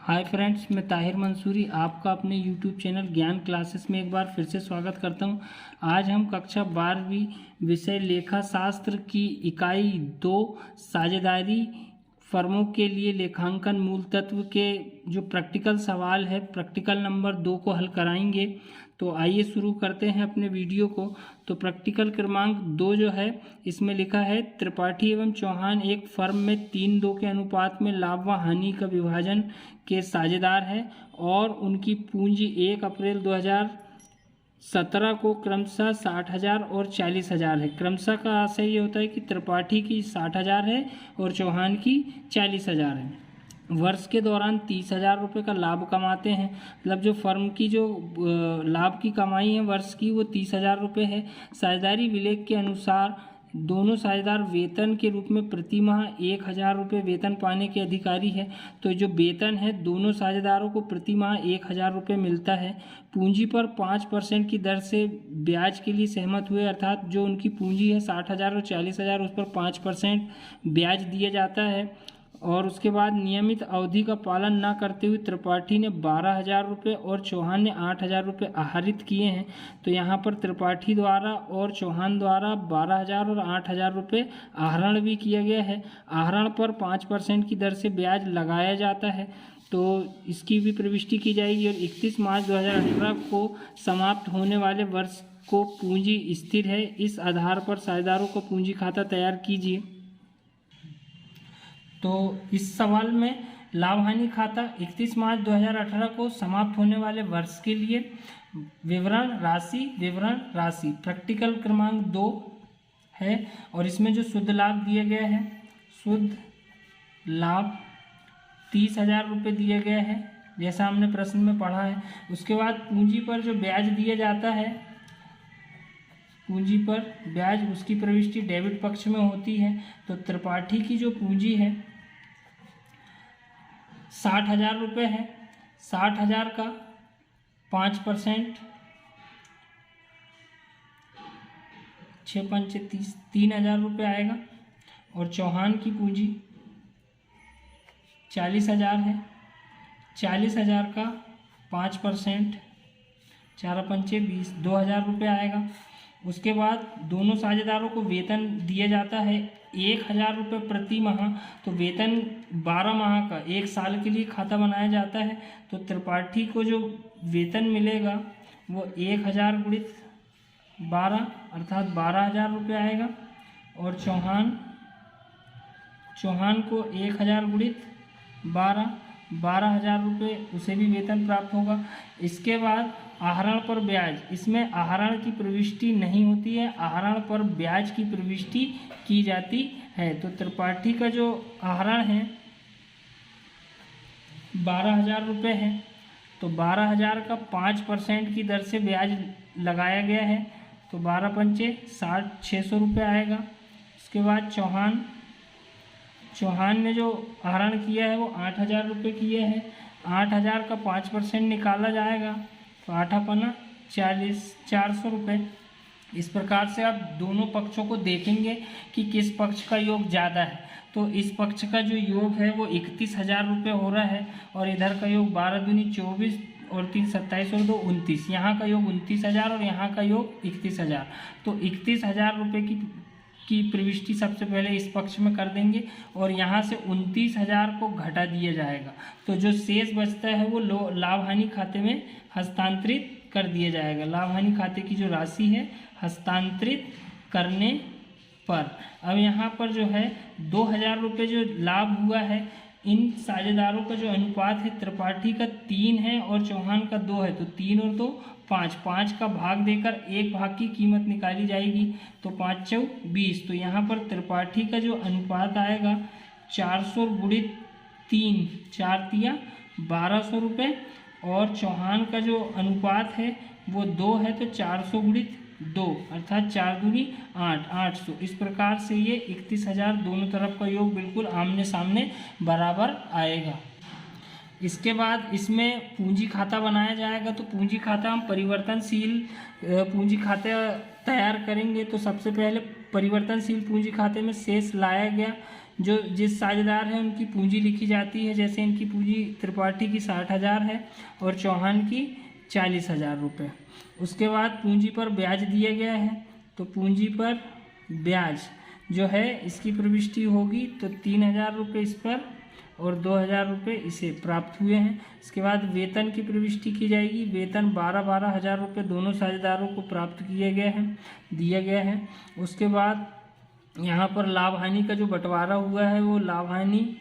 Hi friends, मैं ताहिर मंसूरी आपका अपने यूट्यूब चैनल ज्ञान क्लासेस में एक बार फिर से स्वागत करता हूं। आज हम कक्षा 12वीं विषय लेखा शास्त्र की इकाई 2 साझेदारी फर्मों के लिए लेखांकन मूल तत्व के जो प्रैक्टिकल सवाल है प्रैक्टिकल नंबर 2 को हल कराएंगे। तो आइए शुरू करते हैं अपने वीडियो को। तो प्रैक्टिकल क्रमांक 2 जो है इसमें लिखा है त्रिपाठी एवं चौहान एक फर्म में 3:2 के अनुपात में लाभ व हानि का विभाजन के साझेदार है और उनकी पूंजी 1 अप्रैल 2017 को क्रमशः 60,000 और 40,000 है। क्रमशः का आशय ये होता है कि त्रिपाठी की 60,000 है और चौहान की 40,000 है। वर्ष के दौरान 30,000 रुपये का लाभ कमाते हैं। मतलब जो फर्म की जो लाभ की कमाई है वर्ष की वो 30,000 रुपये है। साझेदारी विलेख के अनुसार दोनों साझेदार वेतन के रूप में प्रति माह 1,000 रुपये वेतन पाने के अधिकारी है। तो जो वेतन है दोनों साझेदारों को प्रति माह 1,000 रुपये मिलता है। पूंजी पर 5% की दर से ब्याज के लिए सहमत हुए, अर्थात जो उनकी पूंजी है 60,000 और 40,000 उस पर 5% ब्याज दिया जाता है। और उसके बाद नियमित अवधि का पालन न करते हुए त्रिपाठी ने 12,000 रुपये और चौहान ने 8,000 रुपये आहरित किए हैं। तो यहाँ पर त्रिपाठी द्वारा और चौहान द्वारा 12,000 और 8,000 रुपये आहरण भी किया गया है। आहरण पर 5% की दर से ब्याज लगाया जाता है। तो इसकी भी प्रविष्टि की जाएगी। और 31 मार्च 2018 को समाप्त होने वाले वर्ष को पूंजी स्थिर है। इस आधार पर साझेदारों को पूंजी खाता तैयार कीजिए। तो इस सवाल में लाभ हानि खाता 31 मार्च 2018 को समाप्त होने वाले वर्ष के लिए विवरण राशि प्रैक्टिकल क्रमांक 2 है। और इसमें जो शुद्ध लाभ दिया गया है, शुद्ध लाभ 30,000 रुपये दिया गया है जैसा हमने प्रश्न में पढ़ा है। उसके बाद पूंजी पर जो ब्याज दिया जाता है, पूंजी पर ब्याज उसकी प्रविष्टि डेबिट पक्ष में होती है। तो त्रिपाठी की जो पूंजी है 60,000 रुपये है। 60,000 का 5% 6 पंचे 30, 3,000 रुपये आएगा। और चौहान की पूंजी 40,000 है। 40,000 का 5% 4 पंचे 20, 2,000 रुपये आएगा। उसके बाद दोनों साझेदारों को वेतन दिया जाता है 1,000 रुपये प्रति माह। तो वेतन 12 माह का 1 साल के लिए खाता बनाया जाता है। तो त्रिपाठी को जो वेतन मिलेगा वो 1,000 गुणित 12 अर्थात 12,000 रुपये आएगा। और चौहान को 1,000 गुणित 12,000 रुपये उसे भी वेतन प्राप्त होगा। इसके बाद आहरण पर ब्याज, इसमें आहरण की प्रविष्टि नहीं होती है, आहरण पर ब्याज की प्रविष्टि की जाती है। तो त्रिपाठी का जो आहरण है 12,000 रुपये है। तो 12,000 का 5% की दर से ब्याज लगाया गया है। तो 12 पंचे 60, 600 रुपये आएगा। उसके बाद चौहान ने जो आहरण किया है वो 8,000 रुपये किया है। 8,000 का 5% निकाला जाएगा तो 8×5 40, 400 रुपये। इस प्रकार से आप दोनों पक्षों को देखेंगे कि किस पक्ष का योग ज़्यादा है। तो इस पक्ष का जो योग है वो 31,000 रुपये हो रहा है। और इधर का योग 12 दूनी 24 और 3 27 और 2 29। यहाँ का योग 29,000 और यहाँ का योग 31,000। तो 31,000 रुपये की प्रविष्टि सबसे पहले इस पक्ष में कर देंगे और यहाँ से 29,000 को घटा दिया जाएगा। तो जो शेष बचता है वो लाभ हानि खाते में हस्तांतरित कर दिया जाएगा। लाभ हानि खाते की जो राशि है हस्तांतरित करने पर अब यहाँ पर जो है 2,000 रुपये जो लाभ हुआ है, इन साझेदारों का जो अनुपात है त्रिपाठी का 3 है और चौहान का 2 है। तो 3 और 2 5, 5 का भाग देकर 1 भाग की कीमत निकाली जाएगी। तो 5 चौ 20। तो यहाँ पर त्रिपाठी का जो अनुपात आएगा 400 गुणित 3, 4 तिया 1200 रुपये। और चौहान का जो अनुपात है वो 2 है। तो 400 गुणित 2 अर्थात 4 दूनी 8, 800। इस प्रकार से ये 31,000 दोनों तरफ का योग बिल्कुल आमने सामने बराबर आएगा। इसके बाद इसमें पूंजी खाता बनाया जाएगा। तो पूंजी खाता हम परिवर्तनशील पूंजी खाता तैयार करेंगे। तो सबसे पहले परिवर्तनशील पूंजी खाते में शेष लाया गया जो जिस साझेदार है उनकी पूंजी लिखी जाती है। जैसे इनकी पूंजी त्रिपाठी की 60,000 है और चौहान की 40,000 रुपये। उसके बाद पूंजी पर ब्याज दिया गया है, तो पूंजी पर ब्याज जो है इसकी प्रविष्टि होगी तो 3,000 रुपये इस पर और 2,000 रुपये इसे प्राप्त हुए हैं। इसके बाद वेतन की प्रविष्टि की जाएगी। वेतन 12,000 रुपये दोनों साझेदारों को प्राप्त दिया गया है। उसके बाद यहाँ पर लाभ हानि का जो बंटवारा हुआ है वो लाभ हानि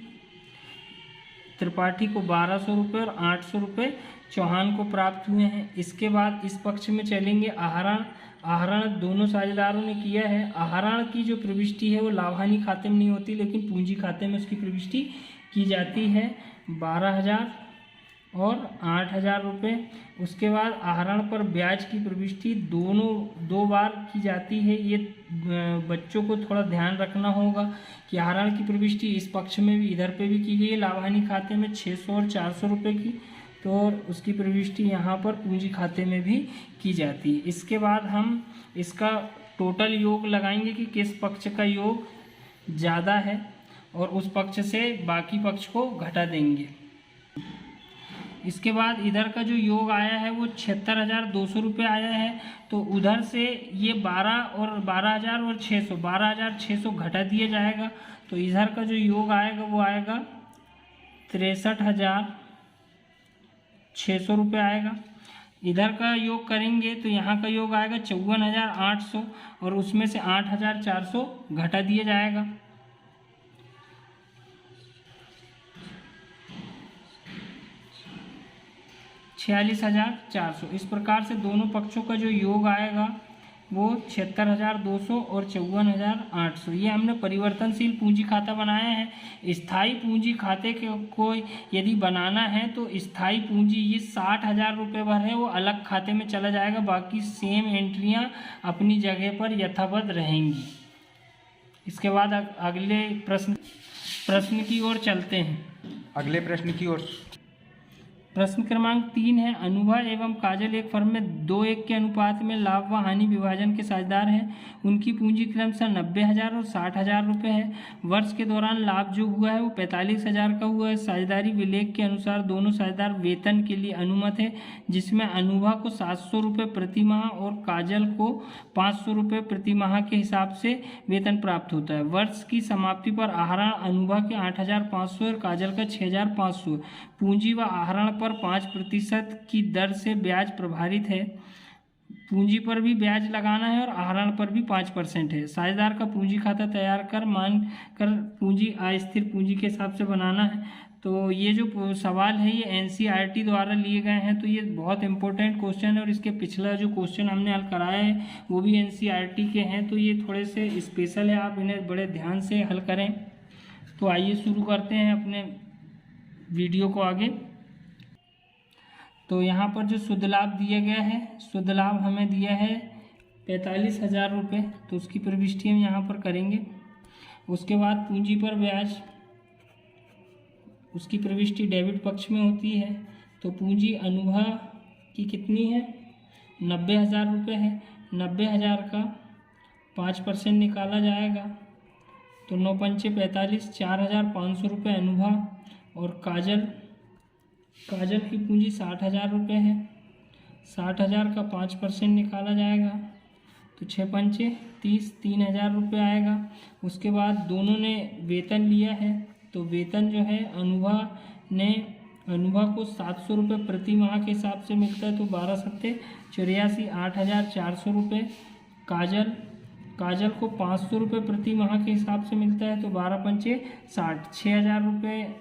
त्रिपाठी को 1,200 रुपये और 800 रुपये चौहान को प्राप्त हुए हैं। इसके बाद इस पक्ष में चलेंगे आहरण दोनों साझेदारों ने किया है। आहरण की जो प्रविष्टि है वो लाभ हानि खाते में नहीं होती, लेकिन पूंजी खाते में उसकी प्रविष्टि की जाती है 12,000 और 8,000 रुपये। उसके बाद आहरण पर ब्याज की प्रविष्टि दो बार की जाती है। ये बच्चों को थोड़ा ध्यान रखना होगा कि आहरण की प्रविष्टि इस पक्ष में भी इधर पे भी की गई है लाभ हानि खाते में 600 और 400 रुपये की, तो उसकी प्रविष्टि यहाँ पर पूंजी खाते में भी की जाती है। इसके बाद हम इसका टोटल योग लगाएंगे कि किस पक्ष का योग ज़्यादा है और उस पक्ष से बाकी पक्ष को घटा देंगे। इसके बाद इधर का जो योग आया है वो 76,200 रुपये आया है, तो उधर से ये 12,000 और 12,600 घटा दिया जाएगा, तो इधर का जो योग आएगा वो आएगा 63,600 रुपये आएगा। इधर का योग करेंगे तो यहाँ का योग आएगा 54,800 और उसमें से 8,400 घटा दिया जाएगा। 46,400। इस प्रकार से दोनों पक्षों का जो योग आएगा वो 76,200 और 54,800। ये हमने परिवर्तनशील पूंजी खाता बनाया है। स्थायी पूंजी खाते को यदि बनाना है तो स्थायी पूंजी ये 60,000 रुपये भर है वो अलग खाते में चला जाएगा, बाकी सेम एंट्रियां अपनी जगह पर यथावत रहेंगी। इसके बाद अगले प्रश्न की ओर चलते हैं। अगले प्रश्न की ओर प्रश्न क्रमांक 3 है, अनुभा एवं काजल एक फर्म में 2:1 के अनुपात में लाभ व हानि विभाजन के साझेदार हैं। उनकी पूंजी क्रमशः 90,000 और 60,000 रुपये है। वर्ष के दौरान लाभ जो हुआ है वो 45,000 का हुआ है। साझेदारी विलेख के अनुसार दोनों साझेदार वेतन के लिए अनुमत है, जिसमें अनुभा को 700 रुपये प्रति माह और काजल को 500 रुपये प्रति माह के हिसाब से वेतन प्राप्त होता है। वर्ष की समाप्ति पर आहरण अनुभा के 8,500 और काजल का 6,500। पूंजी व आहरण पर 5% की दर से ब्याज प्रभावित है। पूंजी पर भी ब्याज लगाना है और आहरण पर भी 5% है। साझेदार का पूंजी खाता तैयार कर मान कर पूंजी अस्थिर पूंजी के हिसाब से बनाना है। तो ये जो सवाल है ये NCERT द्वारा लिए गए हैं, तो ये बहुत इंपॉर्टेंट क्वेश्चन है और इसके पिछला जो क्वेश्चन हमने हल कराया है वो भी NCERT के हैं, तो ये थोड़े से स्पेशल है, आप इन्हें बड़े ध्यान से हल करें। तो आइए शुरू करते हैं अपने वीडियो को आगे। तो यहाँ पर जो शुद्ध लाभ दिया गया है, शुद्ध लाभ हमें दिया है 45,000 रुपये, तो उसकी प्रविष्टि हम यहाँ पर करेंगे। उसके बाद पूंजी पर ब्याज, उसकी प्रविष्टि डेबिट पक्ष में होती है। तो पूंजी अनुभा की कितनी है, 90,000 रुपये है। 90,000 का 5% निकाला जाएगा तो 9 पंचे 45, 4,500 रुपये अनुभा। और काजल की पूंजी 60,000 रुपये है। 60,000 का 5% निकाला जाएगा तो 6 पंचे 30, 3,000 रुपये आएगा। उसके बाद दोनों ने वेतन लिया है, तो वेतन जो है अनुभा को 700 रुपये प्रति माह के हिसाब से मिलता है, तो 12 सत्ते 84, 8,400 रुपये। काजल को 500 रुपये प्रति माह के हिसाब से मिलता है, तो 12 पंचे 60, 6,000 रुपये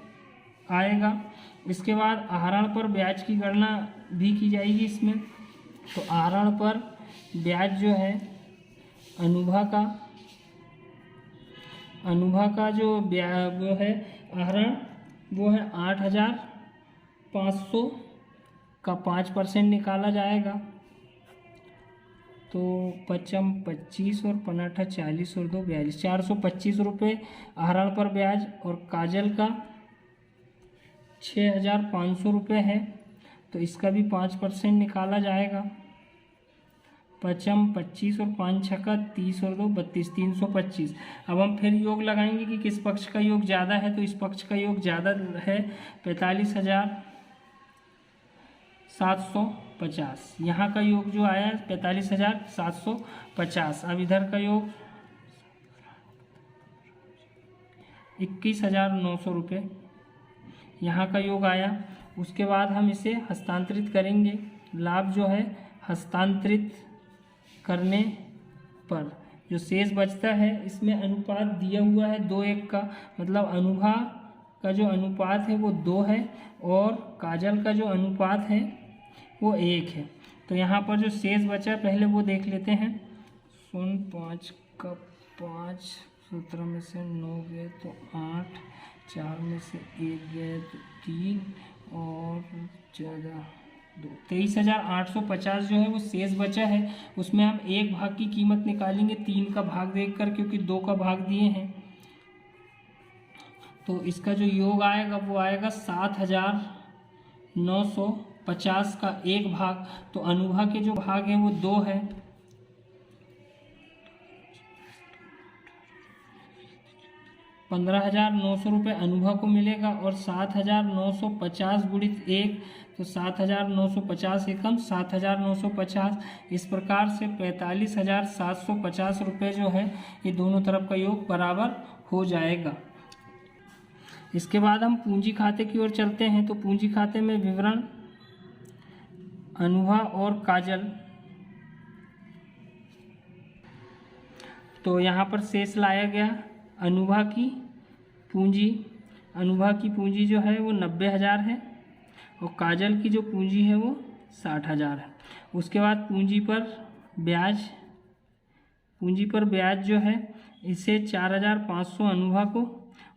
आएगा। इसके बाद आहरण पर ब्याज की गणना भी की जाएगी इसमें। तो आहरण पर ब्याज जो है अनुभा का जो ब्याज वो है आहरण वो है 8,500 का 5% निकाला जाएगा, तो 55 25 और 58 40 और 2 42, 425 रुपये आहरण पर ब्याज। और काजल का 6,500 रुपये है, तो इसका भी 5% निकाला जाएगा। पचम 25 और 5 छक्का 30 और 2 32, 325। अब हम फिर योग लगाएंगे कि किस पक्ष का योग ज़्यादा है, तो इस पक्ष का योग ज़्यादा है 45,750। यहाँ का योग जो आया 45,750। अब इधर का योग 21,900 रुपये यहाँ का योग आया। उसके बाद हम इसे हस्तांतरित करेंगे। लाभ जो है हस्तांतरित करने पर जो शेष बचता है, इसमें अनुपात दिया हुआ है 2:1 का, मतलब अनुभा का जो अनुपात है वो 2 है और काजल का जो अनुपात है वो 1 है। तो यहाँ पर जो शेष बचा पहले वो देख लेते हैं। 5 का 5, 17 में से 9 गए तो 8, 4 में से 1 गए तो 3 और 14 2, 23,850 जो है वो शेष बचा है। उसमें हम 1 भाग की कीमत निकालेंगे 3 का भाग देखकर, क्योंकि 2 का भाग दिए हैं। तो इसका जो योग आएगा वो आएगा 7,950 का 1 भाग। तो अनुभा के जो भाग हैं वो 2 है। 15,900 रुपये अनुभव को मिलेगा और 7,950 गुणित 1 तो 7,950 एकम 7,950। इस प्रकार से 45,750 रुपये जो है ये दोनों तरफ का योग बराबर हो जाएगा। इसके बाद हम पूंजी खाते की ओर चलते हैं। तो पूंजी खाते में विवरण अनुभा और काजल, तो यहाँ पर शेष लाया गया अनुभा की पूंजी जो है वो 90,000 है और काजल की जो पूंजी है वो 60,000 है। उसके बाद पूंजी पर ब्याज जो है इसे 4,500 अनुभा को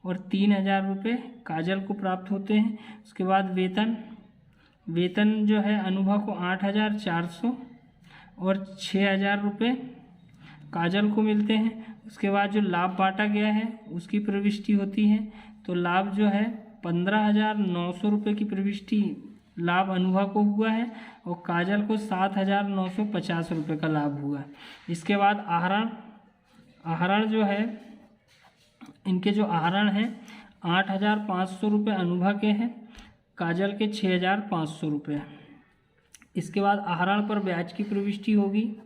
और 3,000 रुपये काजल को प्राप्त होते हैं। उसके बाद वेतन जो है अनुभा को 8,400 और 6,000 रुपये काजल को मिलते हैं। उसके बाद जो लाभ बांटा गया है उसकी प्रविष्टि होती है। तो लाभ जो है 15,900 रुपये की प्रविष्टि लाभ अनुभा को हुआ है और काजल को 7,950 रुपये का लाभ हुआ है। इसके बाद आहरण जो है, इनके जो आहरण हैं 8,500 रुपये अनुभा के हैं, काजल के 6,500 रुपये। इसके बाद आहरण पर ब्याज की प्रविष्टि होगी।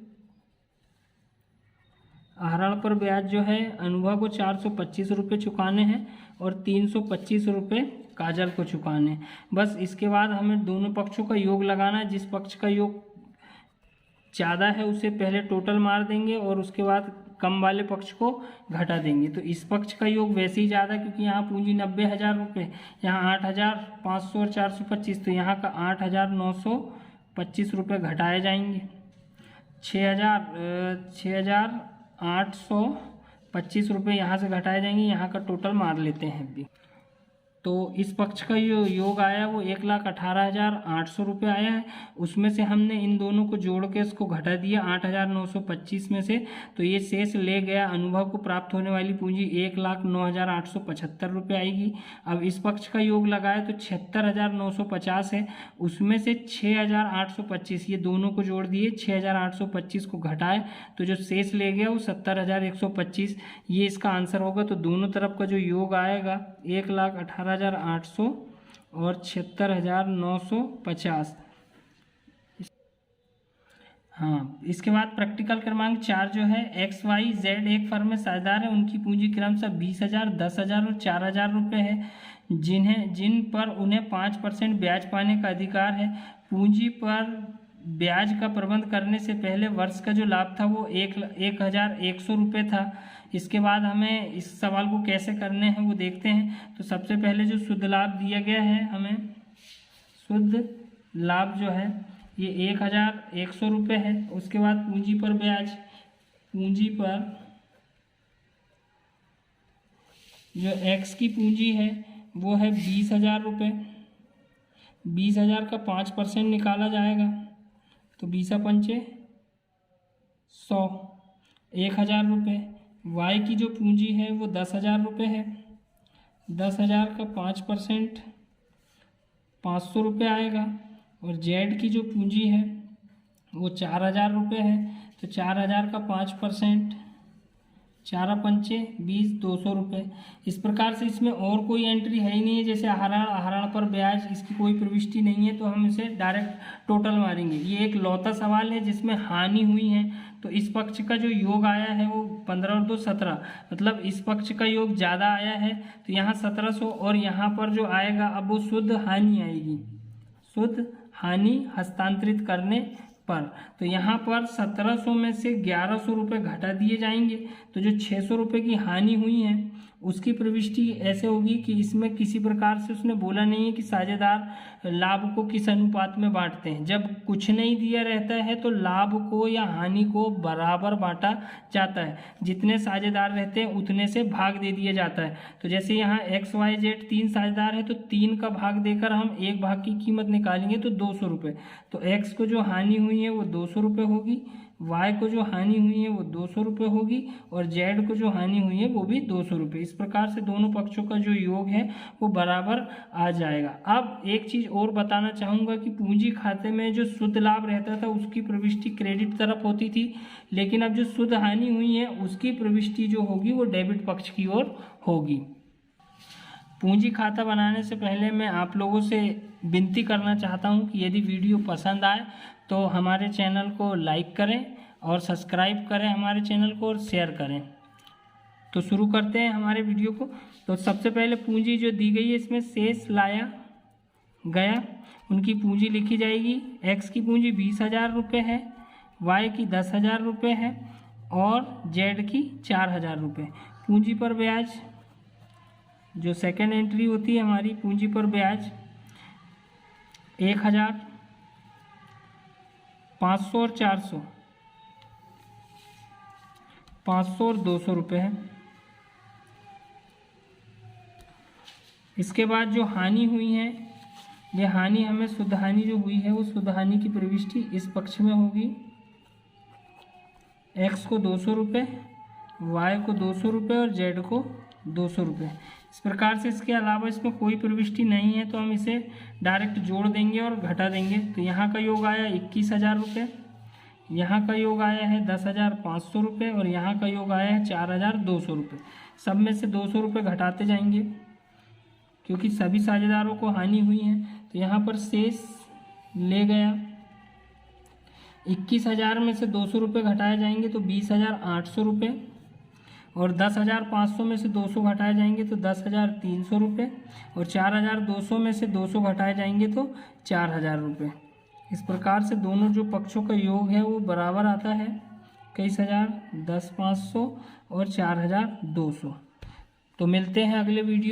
आहरण पर ब्याज जो है अनुभव को 425 रुपये चुकाने हैं और 325 रुपये काजल को चुकाने हैं। बस इसके बाद हमें दोनों पक्षों का योग लगाना है। जिस पक्ष का योग ज़्यादा है उसे पहले टोटल मार देंगे और उसके बाद कम वाले पक्ष को घटा देंगे। तो इस पक्ष का योग वैसे ही ज़्यादा, क्योंकि यहाँ पूंजी 90,000 रुपये, यहाँ 8,500 और 425, तो यहाँ का 8,925 रुपये घटाए जाएंगे। 6,825 रुपये यहाँ से घटाए जाएंगे। यहाँ का टोटल मार लेते हैं अभी। तो इस पक्ष का योग आया वो 1,18,800 रुपये आया है। उसमें से हमने इन दोनों को जोड़ के इसको घटा दिया 8,925 में से, तो ये शेष ले गया। अनुभव को प्राप्त होने वाली पूंजी 1,09,875 रुपये आएगी। अब इस पक्ष का योग लगाया तो 76,950 है, उसमें से 6,825 ये दोनों को जोड़ दिए, 6,825 को घटाए तो जो शेष ले गया वो 70,125। ये इसका आंसर होगा। तो दोनों तरफ का जो योग आएगा 1,18,800 और 76,950। हाँ, इसके बाद प्रैक्टिकल क्रमांक 4 जो है XYZ एक फर्म में साझेदार है। उनकी पूंजी क्रमशः 20,000, 10,000 और 4,000 रुपये है, जिन पर उन्हें 5% ब्याज पाने का अधिकार है। पूंजी पर ब्याज का प्रबंध करने से पहले वर्ष का जो लाभ था वो 1,100 रुपये था। इसके बाद हमें इस सवाल को कैसे करने हैं वो देखते हैं। तो सबसे पहले जो शुद्ध लाभ दिया गया है, हमें शुद्ध लाभ जो है ये 1,100 रुपये है। उसके बाद पूंजी पर ब्याज, पूंजी पर जो X की पूंजी है वो है 20,000 रुपये। 20,000 का 5% निकाला जाएगा तो 20×5 100, 1,000 रुपये। Y की जो पूंजी है वो 10,000 रुपये है। 10,000 का 5% 500 रुपये आएगा। और Z की जो पूंजी है वो 4,000 रुपये है। तो 4,000 का 5%, 4 पंचे 20, 200 रुपये। इस प्रकार से इसमें और कोई एंट्री है ही नहीं है, जैसे आहरण पर ब्याज, इसकी कोई प्रविष्टि नहीं है, तो हम इसे डायरेक्ट टोटल मारेंगे। ये एक लौता सवाल है जिसमें हानि हुई है, तो इस पक्ष का जो योग आया है वो 15 और 2 17, मतलब इस पक्ष का योग ज़्यादा आया है, तो यहाँ 1700, और यहाँ पर जो आएगा अब वो शुद्ध हानि आएगी, शुद्ध हानि हस्तांतरित करने पर। तो यहाँ पर 1700 में से 1100 रुपये घटा दिए जाएंगे, तो जो 600 रुपये की हानि हुई है उसकी प्रविष्टि ऐसे होगी कि इसमें किसी प्रकार से उसने बोला नहीं है कि साझेदार लाभ को किस अनुपात में बांटते हैं। जब कुछ नहीं दिया रहता है तो लाभ को या हानि को बराबर बांटा जाता है, जितने साझेदार रहते हैं उतने से भाग दे दिया जाता है। तो जैसे यहाँ XYZ 3 साझेदार है, तो 3 का भाग देकर हम एक भाग की कीमत निकालेंगे तो 200 रुपये। तो X को जो हानि हुई है वो 200 रुपये होगी, Y को जो हानि हुई है वो 200 रुपये होगी, और Z को जो हानि हुई है वो भी 200 रुपये। इस प्रकार से दोनों पक्षों का जो योग है वो बराबर आ जाएगा। अब एक चीज़ और बताना चाहूँगा कि पूंजी खाते में जो शुद्ध लाभ रहता था उसकी प्रविष्टि क्रेडिट तरफ होती थी, लेकिन अब जो शुद्ध हानि हुई है उसकी प्रविष्टि जो होगी वो डेबिट पक्ष की ओर होगी। पूंजी खाता बनाने से पहले मैं आप लोगों से विनती करना चाहता हूं कि यदि वीडियो पसंद आए तो हमारे चैनल को लाइक करें और सब्सक्राइब करें हमारे चैनल को, और शेयर करें। तो शुरू करते हैं हमारे वीडियो को। तो सबसे पहले पूंजी जो दी गई है इसमें शेष लाया गया, उनकी पूंजी लिखी जाएगी। X की पूंजी 20,000 रुपये है, Y की 10,000 रुपये है और Z की 4,000 रुपये। पूंजी पर ब्याज जो सेकेंड एंट्री होती है हमारी, पूंजी पर ब्याज 1,000, 500 और 400, 500 और 200 रुपये है। इसके बाद जो हानि हुई है, ये हानि हमें शुद्ध हानि जो हुई है वो शुद्ध हानि की प्रविष्टि इस पक्ष में होगी। X को 200 रुपये, Y को 200 रुपये और Z को 200 रुपये। इस प्रकार से इसके अलावा इसमें कोई प्रविष्टि नहीं है, तो हम इसे डायरेक्ट जोड़ देंगे और घटा देंगे। तो यहाँ का योग आया 21,000 रुपये, यहाँ का योग आया है 10,500 रुपये और यहाँ का योग आया है 4,200 रुपये। सब में से 200 रुपये घटाते जाएंगे क्योंकि सभी साझेदारों को हानि हुई है। तो यहाँ पर शेष ले गया 21,000 में से 200 रुपये घटाए जाएंगे तो 20,800 रुपये, और 10,500 में से 200 घटाए जाएंगे तो 10,300 रुपये, और 4,200 में से 200 घटाए जाएंगे तो 4,000 रुपये। इस प्रकार से दोनों जो पक्षों का योग है वो बराबर आता है 21,000, 10,500 और 4,200। तो मिलते हैं अगले वीडियो।